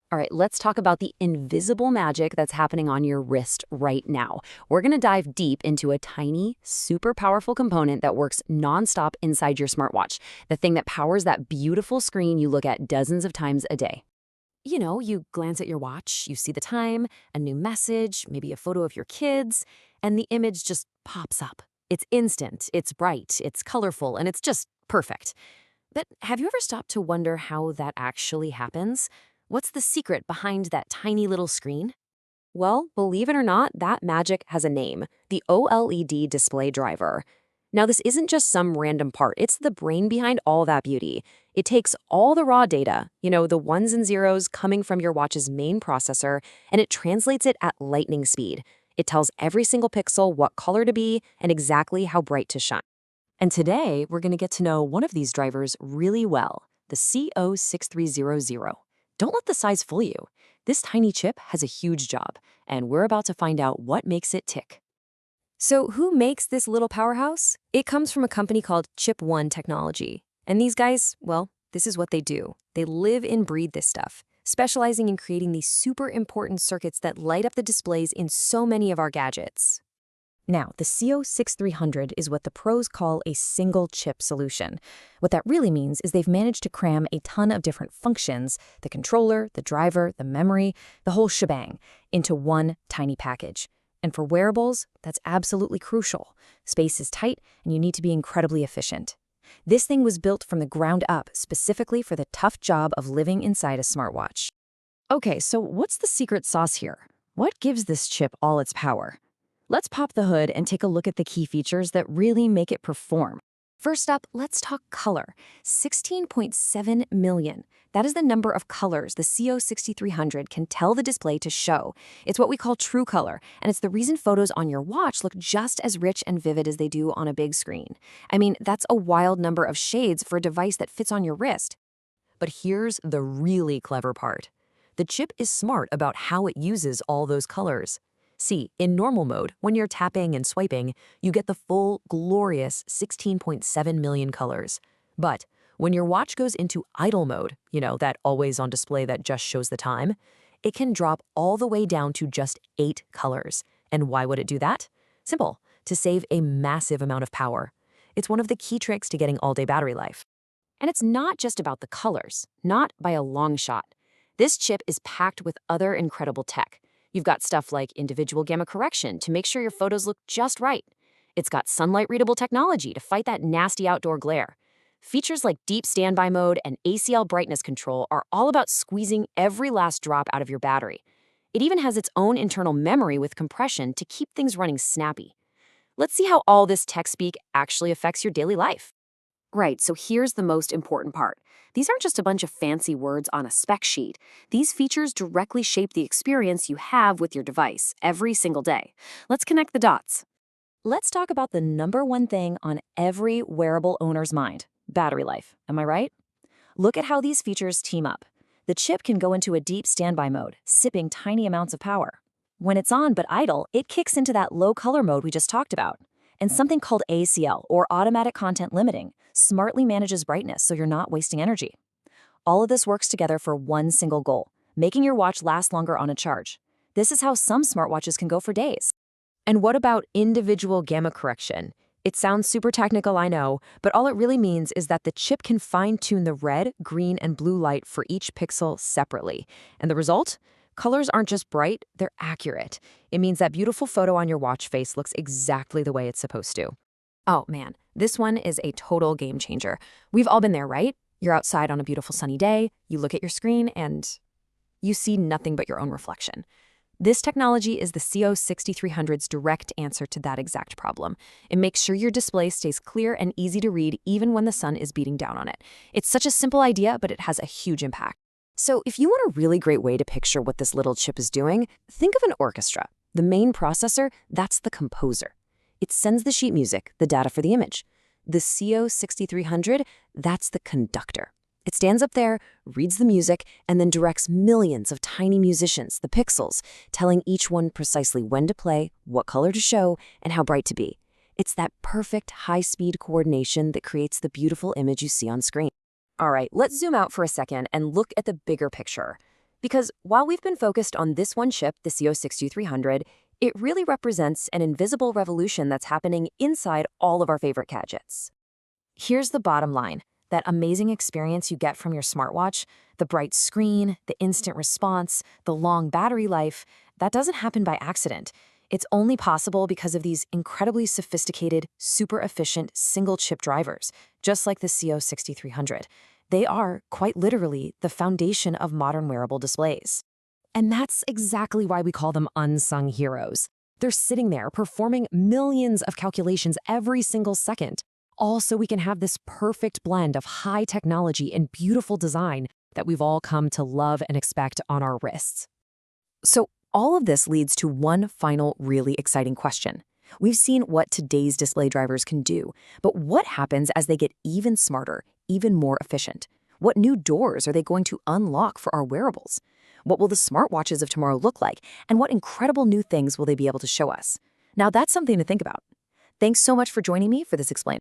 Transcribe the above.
All right, let's talk about the invisible magic that's happening on your wrist right now. We're going to dive deep into a tiny, super powerful component that works nonstop inside your smartwatch, the thing that powers that beautiful screen you look at dozens of times a day. You glance at your watch, you see the time, a new message, maybe a photo of your kids, and the image just pops up. It's instant, it's bright, it's colorful, and it's just perfect. But have you ever stopped to wonder how that actually happens? What's the secret behind that tiny little screen? Well, believe it or not, that magic has a name, the OLED display driver. Now, this isn't just some random part, it's the brain behind all that beauty. It takes all the raw data, the ones and zeros coming from your watch's main processor, and it translates it at lightning speed. It tells every single pixel what color to be and exactly how bright to shine. And today, we're going to get to know one of these drivers really well, the CO6300. Don't let the size fool you. This tiny chip has a huge job, and we're about to find out what makes it tick. So who makes this little powerhouse? It comes from a company called Chip One Technology. And these guys, well, this is what they do. They live and breathe this stuff, specializing in creating these super important circuits that light up the displays in so many of our gadgets. Now, the CO6300 is what the pros call a single-chip solution. What that really means is they've managed to cram a ton of different functions, the controller, the driver, the memory, the whole shebang, into one tiny package. And for wearables, that's absolutely crucial. Space is tight, and you need to be incredibly efficient. This thing was built from the ground up specifically for the tough job of living inside a smartwatch. Okay, so what's the secret sauce here? What gives this chip all its power? Let's pop the hood and take a look at the key features that really make it perform. First up, let's talk color. 16.7 million. That is the number of colors the CO6300 can tell the display to show. It's what we call true color, and it's the reason photos on your watch look just as rich and vivid as they do on a big screen. I mean, that's a wild number of shades for a device that fits on your wrist. But here's the really clever part. The chip is smart about how it uses all those colors. See, in normal mode, when you're tapping and swiping, you get the full, glorious 16.7 million colors. But when your watch goes into idle mode, that always-on display that just shows the time, it can drop all the way down to just 8 colors. And why would it do that? Simple, to save a massive amount of power. It's one of the key tricks to getting all-day battery life. And it's not just about the colors, not by a long shot. This chip is packed with other incredible tech. You've got stuff like individual gamma correction to make sure your photos look just right. It's got sunlight-readable technology to fight that nasty outdoor glare. Features like deep standby mode and ACL brightness control are all about squeezing every last drop out of your battery. It even has its own internal memory with compression to keep things running snappy. Let's see how all this tech speak actually affects your daily life. Right, so here's the most important part. These aren't just a bunch of fancy words on a spec sheet. These features directly shape the experience you have with your device every single day. Let's connect the dots. Let's talk about the number one thing on every wearable owner's mind, battery life. Am I right? Look at how these features team up. The chip can go into a deep standby mode, sipping tiny amounts of power. When it's on but idle, it kicks into that low color mode we just talked about. And something called ACL, or automatic content limiting, smartly manages brightness so you're not wasting energy. All of this works together for one single goal, making your watch last longer on a charge. This is how some smartwatches can go for days. And what about individual gamma correction? It sounds super technical, I know, but all it really means is that the chip can fine-tune the red, green, and blue light for each pixel separately. And the result? Colors aren't just bright, they're accurate. It means that beautiful photo on your watch face looks exactly the way it's supposed to. Oh man, this one is a total game changer. We've all been there, right? You're outside on a beautiful sunny day, you look at your screen, and you see nothing but your own reflection. This technology is the CO6300's direct answer to that exact problem. It makes sure your display stays clear and easy to read even when the sun is beating down on it. It's such a simple idea, but it has a huge impact. So if you want a really great way to picture what this little chip is doing, think of an orchestra. The main processor, that's the composer. It sends the sheet music, the data for the image. The CO6300, that's the conductor. It stands up there, reads the music, and then directs millions of tiny musicians, the pixels, telling each one precisely when to play, what color to show, and how bright to be. It's that perfect high-speed coordination that creates the beautiful image you see on screen. All right, let's zoom out for a second and look at the bigger picture. Because while we've been focused on this one chip, the CO6300, it really represents an invisible revolution that's happening inside all of our favorite gadgets. Here's the bottom line. That amazing experience you get from your smartwatch, the bright screen, the instant response, the long battery life, that doesn't happen by accident. It's only possible because of these incredibly sophisticated, super efficient single-chip drivers, just like the CO6300. They are, quite literally, the foundation of modern wearable displays. And that's exactly why we call them unsung heroes. They're sitting there performing millions of calculations every single second, all so we can have this perfect blend of high technology and beautiful design that we've all come to love and expect on our wrists. So all of this leads to one final really exciting question. We've seen what today's display drivers can do, but what happens as they get even smarter, even more efficient? What new doors are they going to unlock for our wearables? What will the smartwatches of tomorrow look like? And what incredible new things will they be able to show us? Now that's something to think about. Thanks so much for joining me for this Explain.